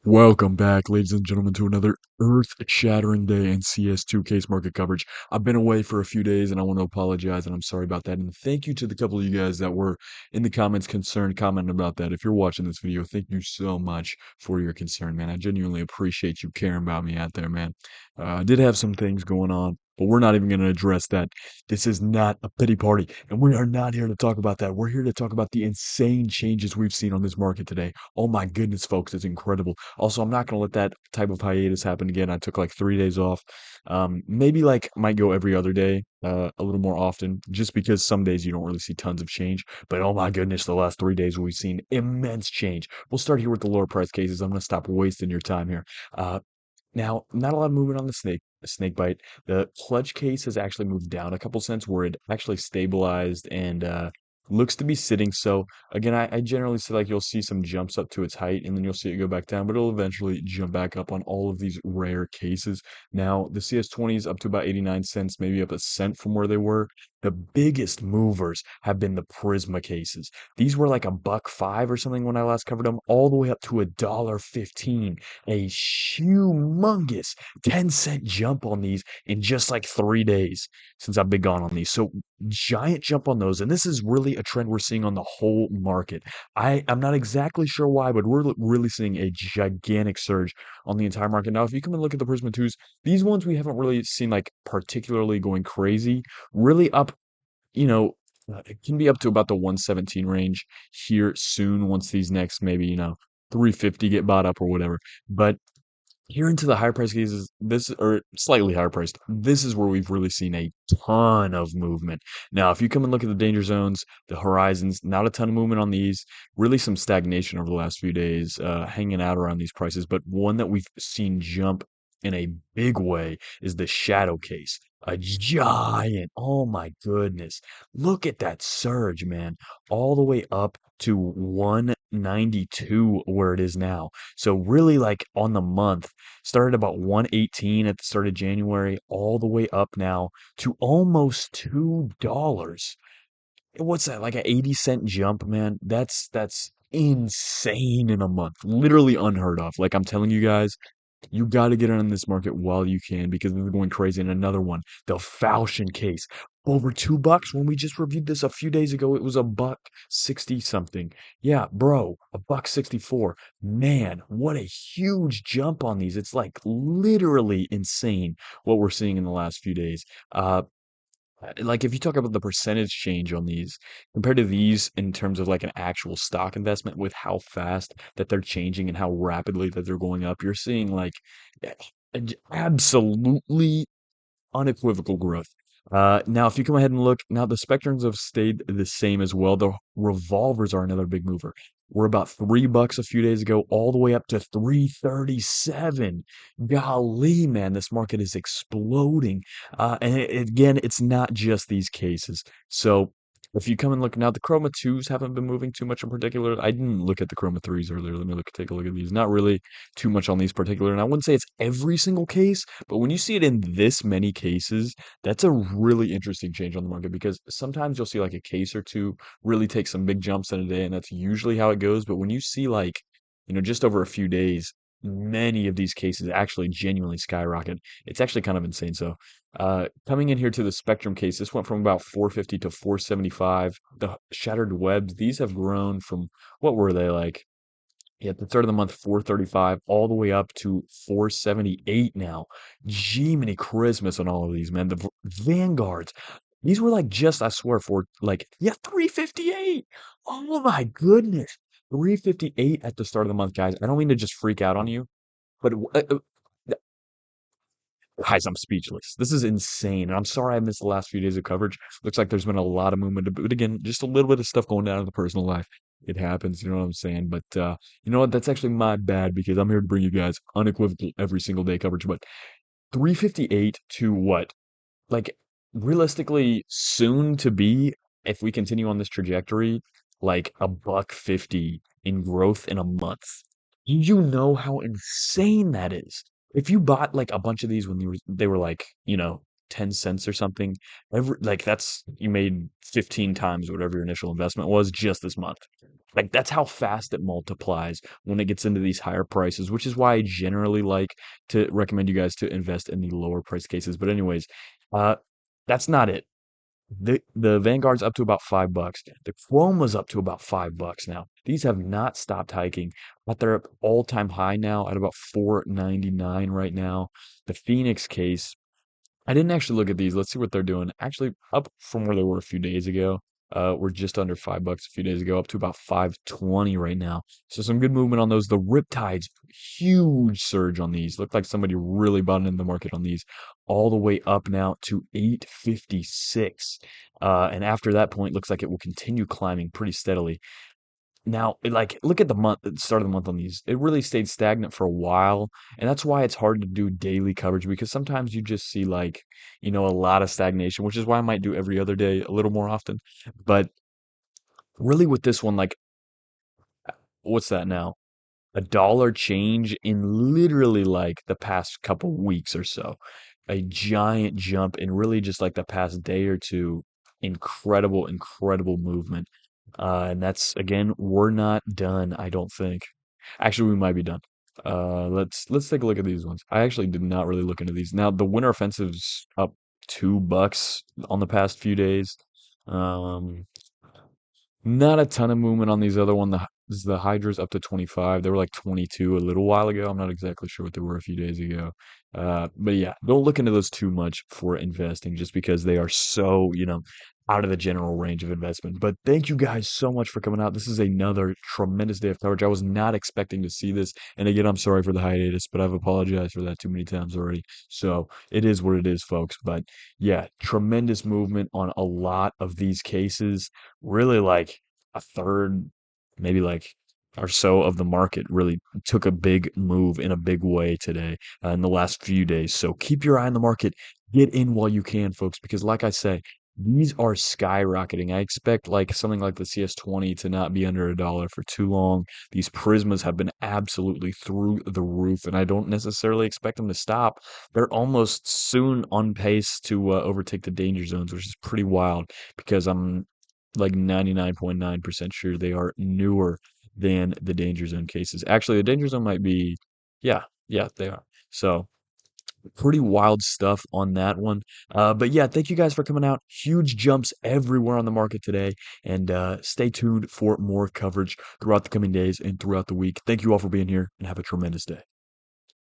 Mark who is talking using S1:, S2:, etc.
S1: Welcome back, ladies and gentlemen, to another earth-shattering day in CS2 Case Market coverage. I've been away for a few days, and I want to apologize, and I'm sorry about that. And thank you to the couple of you guys that were in the comments concerned, commenting about that. If you're watching this video, thank you so much for your concern, man. I genuinely appreciate you caring about me out there, man. I did have some things going on, but we're not even going to address that. This is not a pity party, and we are not here to talk about that. We're here to talk about the insane changes we've seen on this market today. Oh my goodness, folks, it's incredible. Also, I'm not going to let that type of hiatus happen again. I took like 3 days off. Maybe like might go every other day, a little more often, just because some days you don't really see tons of change. But oh my goodness, the last 3 days we've seen immense change. We'll start here with the lower price cases. I'm going to stop wasting your time here. Uh, Now, not a lot of movement on the snake bite. The clutch case has actually moved down a couple cents where it actually stabilized and looks to be sitting. So again, I generally say like you'll see some jumps up to its height and then you'll see it go back down, but it'll eventually jump back up on all of these rare cases. Now, the CS20 is up to about 89 cents, maybe up a cent from where they were. The biggest movers have been the Prisma cases. These were like a buck five or something when I last covered them, all the way up to $1.15, a humongous 10-cent jump on these in just like 3 days since I've been gone on these. So giant jump on those. And this is really a trend we're seeing on the whole market. I'm not exactly sure why, but we're really seeing a gigantic surge on the entire market. Now, if you come and look at the Prisma 2s, these ones we haven't really seen like particularly going crazy, really up, you know, it can be up to about the 117 range here soon once these next maybe, 350 get bought up or whatever. But here into the higher price cases, this or slightly higher priced, this is where we've really seen a ton of movement. Now, if you come and look at the danger zones, the horizons, not a ton of movement on these, really some stagnation over the last few days, hanging out around these prices. But one that we've seen jump in a big way is the shadow case. A giant, oh my goodness. Look at that surge, man. All the way up to 192 where it is now. So really like on the month, started about 118 at the start of January, all the way up now to almost $2. What's that? Like an 80-cent jump, man? That's insane in a month. Literally unheard of. Like I'm telling you guys, you got to get in on this market while you can because they're going crazy. And another one, the Falchion case, over $2. When we just reviewed this a few days ago, it was a buck 60 something. Yeah, bro, a buck 64. Man, what a huge jump on these. It's like literally insane what we're seeing in the last few days. Like if you talk about the percentage change on these compared to these in terms of like an actual stock investment with how fast that they're changing and how rapidly that they're going up, you're seeing like eh, absolutely unequivocal growth. Now, if you come ahead and look, now the spectrums have stayed the same as well. The revolvers are another big mover. We're about $3 a few days ago, all the way up to 337. Golly, man, this market is exploding. Again, it's not just these cases. So if you come and look now, the Chroma 2s haven't been moving too much in particular. I didn't look at the Chroma 3s earlier. Let me take a look at these. Not really too much on these particular. And I wouldn't say it's every single case, but when you see it in this many cases, that's a really interesting change on the market because sometimes you'll see like a case or two really take some big jumps in a day, and that's usually how it goes. But when you see like, just over a few days, many of these cases actually genuinely skyrocket. It's actually kind of insane. So, coming in here to the Spectrum case, this went from about 450 to 475. The Shattered Webs, these have grown from what were they like? Yeah, at the start of the month, 435, all the way up to 478 now. Jiminy Christmas on all of these, man. The Vanguards, these were like just, I swear, for like, yeah, 358. Oh my goodness. 358 at the start of the month, guys. I don't mean to just freak out on you, but guys, I'm speechless. This is insane. And I'm sorry I missed the last few days of coverage. Looks like there's been a lot of movement, but again, just a little bit of stuff going down in the personal life. It happens, you know what I'm saying? But you know what? That's actually my bad because I'm here to bring you guys unequivocal every single day coverage. But 358 to what? Like realistically soon to be, if we continue on this trajectory, like a buck 50 in growth in a month. You know how insane that is. If you bought like a bunch of these when they were like, 10 cents or something. Every like that's you made 15 times whatever your initial investment was just this month. Like that's how fast it multiplies when it gets into these higher prices, which is why I generally like to recommend you guys to invest in the lower price cases. But anyways, uh that's not it. The Vanguard's up to about $5. The Chroma's up to about $5 now. These have not stopped hiking, but they're at all-time high now at about 4.99 right now. The Phoenix case, I didn't actually look at these. Let's see what they're doing. Actually, up from where they were a few days ago. We're just under $5 a few days ago, up to about 520 right now. So some good movement on those. The Riptides, huge surge on these. Looked like somebody really bought in the market on these, all the way up now to 856. And after that point, looks like it will continue climbing pretty steadily. Now, like, look at the start of the month on these. It really stayed stagnant for a while, and that's why it's hard to do daily coverage because sometimes you just see like, a lot of stagnation, which is why I might do every other day a little more often. But really with this one, like, what's that now? A dollar change in literally like the past couple weeks or so. A giant jump in really just like the past day or two. Incredible, incredible movement. And that's again, we're not done, I don't think. Actually, we might be done. Let's take a look at these ones. I actually did not really look into these. Now, the winter offensive's up $2 on the past few days. Um, Not a ton of movement on these other one. The Hydra's up to 25. They were like 22 a little while ago. I'm not exactly sure what they were a few days ago. But yeah, don't look into those too much for investing just because they are so, out of the general range of investment. But thank you guys so much for coming out. This is another tremendous day of coverage. I was not expecting to see this. And again, I'm sorry for the hiatus, but I've apologized for that too many times already. So it is what it is, folks. But yeah, tremendous movement on a lot of these cases. Really like a third, maybe like or so of the market really took a big move in a big way today in the last few days. So keep your eye on the market. Get in while you can, folks, because like I say, these are skyrocketing. I expect like something like the CS20 to not be under $1 for too long. These Prismas have been absolutely through the roof, and I don't necessarily expect them to stop. They're almost soon on pace to overtake the danger zones, which is pretty wild because I'm like 99.9% sure they are newer than the danger zone cases. Actually, the danger zone might be, yeah, yeah, they are. So pretty wild stuff on that one. But yeah, thank you guys for coming out. Huge jumps everywhere on the market today. And stay tuned for more coverage throughout the coming days and throughout the week. Thank you all for being here and have a tremendous day.